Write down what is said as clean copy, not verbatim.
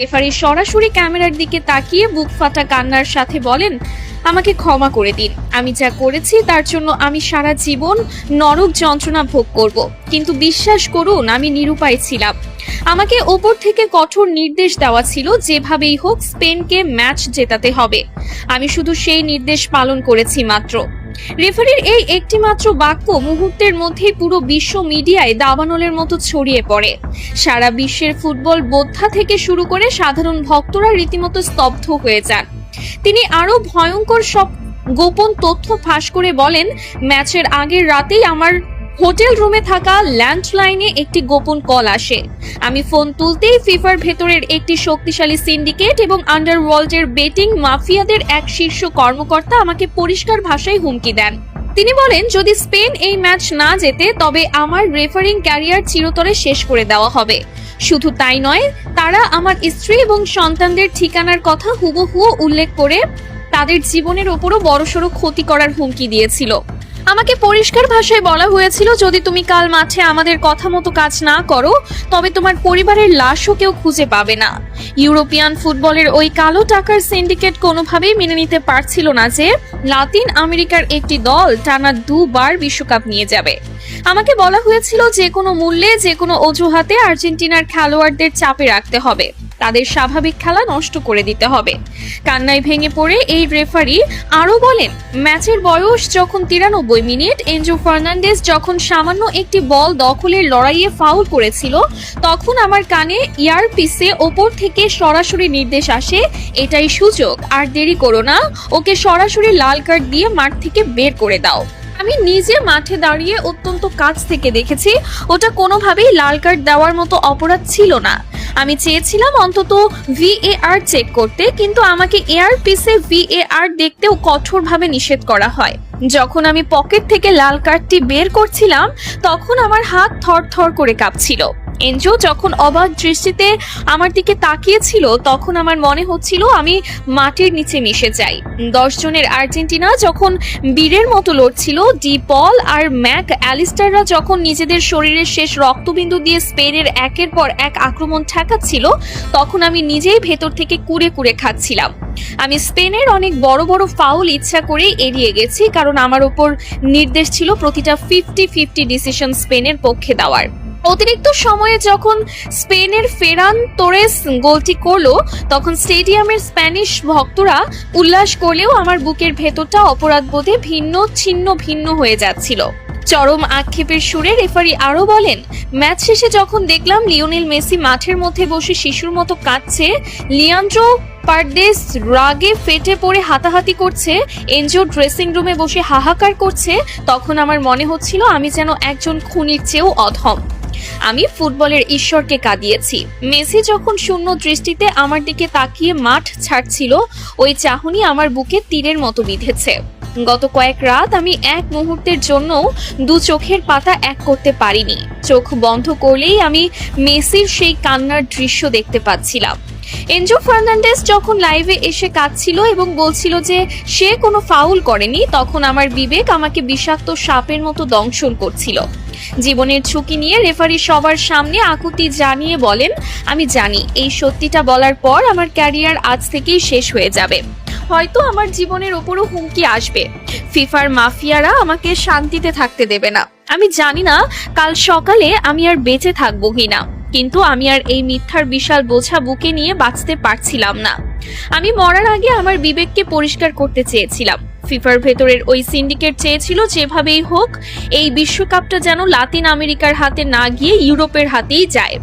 Referee সরাসরি ক্যামেরার দিকে তাকিয়ে বুক ফাটা কান্নার সাথে বলেন, আমাকে ক্ষমা করে দিন। আমি যা করেছি তার জন্য আমি সারা জীবন নরক যন্ত্রণা ভোগ করব, কিন্তু বিশ্বাস করুন আমি নিরুপায় ছিলাম। আমাকে ওপর থেকে কঠোর নির্দেশ দেওয়া ছিল, যেভাবেই হোক স্পেনকে ম্যাচ জেতাতে হবে। আমি শুধু সেই নির্দেশ পালন করেছি মাত্র। রেফারির এই একটি মাত্র বাক্য মুহূর্তের মধ্যেই পুরো বিশ্ব মিডিয়ায় দাবানলের মতো ছড়িয়ে পড়ে। সারা বিশ্বের ফুটবল বোদ্ধা থেকে শুরু করে সাধারণ ভক্তরা রীতিমতো স্তব্ধ হয়ে যান। তিনি আরো ভয়ঙ্কর সব গোপন তথ্য ফাঁস করে বলেন, ম্যাচের আগের রাতেই আমার হোটেল রুমে থাকা ল্যান্ডলাইনে একটি গোপন কল আসে। আমি ফোন তুলতেই ফিফার ভেতরের একটি শক্তিশালী সিন্ডিকেট এবং আন্ডারওয়ার্ল্ডের বেটিং মাফিয়াদের এক শীর্ষ কর্মকর্তা আমাকে পরিষ্কার ভাষায় হুমকি দেন। তিনি বলেন, যদি স্পেন এই ম্যাচ না জেতে তবে আমার রেফারিং ক্যারিয়ার চিরতরে শেষ করে দেওয়া হবে। শুধু তাই নয়, তারা আমার স্ত্রী এবং সন্তানদের ঠিকানার কথা হুবহু উল্লেখ করে তাদের জীবনের ওপরও বড়সড় ক্ষতি করার হুমকি দিয়েছিল। আমাকে পরিষ্কার ভাষায় বলা হয়েছিল, যদি তুমি কাল মাঠে আমাদের কথা মতো কাজ না করো তবে তোমার পরিবারের লাশও কেউ খুঁজে পাবে না। ইউরোপিয়ান ফুটবলের ওই কালো টাকার সিন্ডিকেট কোনোভাবেই মেনে নিতে পারছিল না যে লাতিন আমেরিকার একটি দল টানা দুবার বিশ্বকাপ নিয়ে যাবে। আমাকে বলা হয়েছিল, যে কোনো মূল্যে যে কোনো অজুহাতে আর্জেন্টিনার খেলোয়াড়দের চাপে রাখতে হবে, তাদের স্বাভাবিক খেলা নষ্ট করে দিতে হবে। কান্নায় ভেঙে পড়ে এই রেফারি আরো বলেন, ম্যাচের বয়স যখন 93 মিনিট, এনজো ফার্নান্ডেজ যখন সামান্য একটি বল দখলের লড়াইয়ে ফাউল করেছিল, তখন আমার কানে ইয়ারপিসে ওপর থেকে সরাসরি নির্দেশ আসে, এটাই সুযোগ, আর দেরি করো না, ওকে সরাসরি লাল কার্ড দিয়ে মাঠ থেকে বের করে দাও। আমি নিজে মাঠে দাঁড়িয়ে অত্যন্ত কাছ থেকে দেখেছি, ওটা কোনোভাবেই লাল কার্ড দেওয়ার মতো অপরাধ ছিল না। আমি চেয়েছিলাম অন্তত VAR চেক করতে, কিন্তু আমাকে এয়ারপিসে VAR দেখতেও কঠোরভাবে নিষেধ করা হয়। যখন আমি পকেট থেকে লাল কার্ডটি বের করছিলাম তখন আমার হাত থরথর করে কাঁপছিল। এনজো যখন অবাক দৃষ্টিতে আমার দিকে তাকিয়েছিল তখন আমার মনে হচ্ছিল আমি মাটির নিচে মিশে যাই। 10 জনের আর্জেন্টিনা যখন বীরের মতো লড়ছিল, ডি পল আর ম্যাক অ্যালিস্টাররা যখন নিজেদের শরীরের শেষ রক্তবিন্দু দিয়ে স্পেনের একের পর এক আক্রমণ ঠেকাচ্ছিল, তখন আমি নিজেই ভেতর থেকে কুরে কুরে খাচ্ছিলাম। আমি স্পেনের অনেক বড় বড় ফাউল ইচ্ছা করেই এড়িয়ে গেছি, কারণ আমার উপর নির্দেশ ছিল প্রতিটা 50-50 ডিসিশন স্পেনের পক্ষে দেওয়ার। অতিরিক্ত সময়ে যখন স্পেনের ফেরান তোরেস গোলটি করলো, তখন স্টেডিয়ামের স্প্যানিশ ভক্তরা উল্লাস করলেও আমার বুকের ভেতরটা অপরাধবোধে ভিন্ন হয়ে যাচ্ছিল। চরম আক্ষেপের সুরে রেফারি আরো বলেন, ম্যাচ শেষে যখন দেখলাম লিওনেল মেসি মাঠের মধ্যে বসে শিশুর মতো কাঁদছে, লিয়ান্ড্রো পারদেস রাগে ফেটে পড়ে হাতাহাতি করছে, এনজো ড্রেসিং রুমে বসে হাহাকার করছে, তখন আমার মনে হচ্ছিল আমি যেন একজন খুনির চেয়েও অধম। আমি ফুটবলের ঈশ্বরকে কাঁদিয়েছি। মেসি যখন শূন্য দৃষ্টিতে আমার দিকে তাকিয়ে মাঠ ছাড়ছিল, ওই চাহনি আমার বুকে তীরের মতো বিঁধেছে। গত কয়েক রাত আমি এক মুহূর্তের জন্য দু চোখের পাতা এক করতে পারিনি। চোখ বন্ধ করলেই আমি মেসির সেই কান্নার দৃশ্য দেখতে পাচ্ছিলাম। এনজো ফার্নান্ডেজ যখন লাইভে এসে কাঁদছিল এবং বলছিল যে সে কোনো ফাউল করেনি, তখন আমার বিবেক আমাকে বিষাক্ত সাপের মতো দংশন করছিল। জীবনের ঝুঁকি নিয়ে রেফারি সবার সামনে আকুতি জানিয়ে বলেন, আমি জানি এই সত্যিটা বলার পর আমার ক্যারিয়ার আজ থেকেই শেষ হয়ে যাবে। হয়তো আমার জীবনের ওপরও হুমকি আসবে। ফিফার মাফিয়ারা আমাকে শান্তিতে থাকতে দেবে না। আমি জানি না কাল সকালে আমি আর বেঁচে থাকবো কিনা, কিন্তু আমি আর এই মিথ্যার বিশাল বোঝা বুকে নিয়ে বাঁচতে পারছিলাম না। আমি মরার আগে আমার বিবেককে পরিষ্কার করতে চেয়েছিলাম। ফিফার ভেতরের ওই সিন্ডিকেট চেয়েছিল যেভাবেই হোক এই বিশ্বকাপটা যেন লাতিন আমেরিকার হাতে না গিয়ে ইউরোপের হাতেই যায়।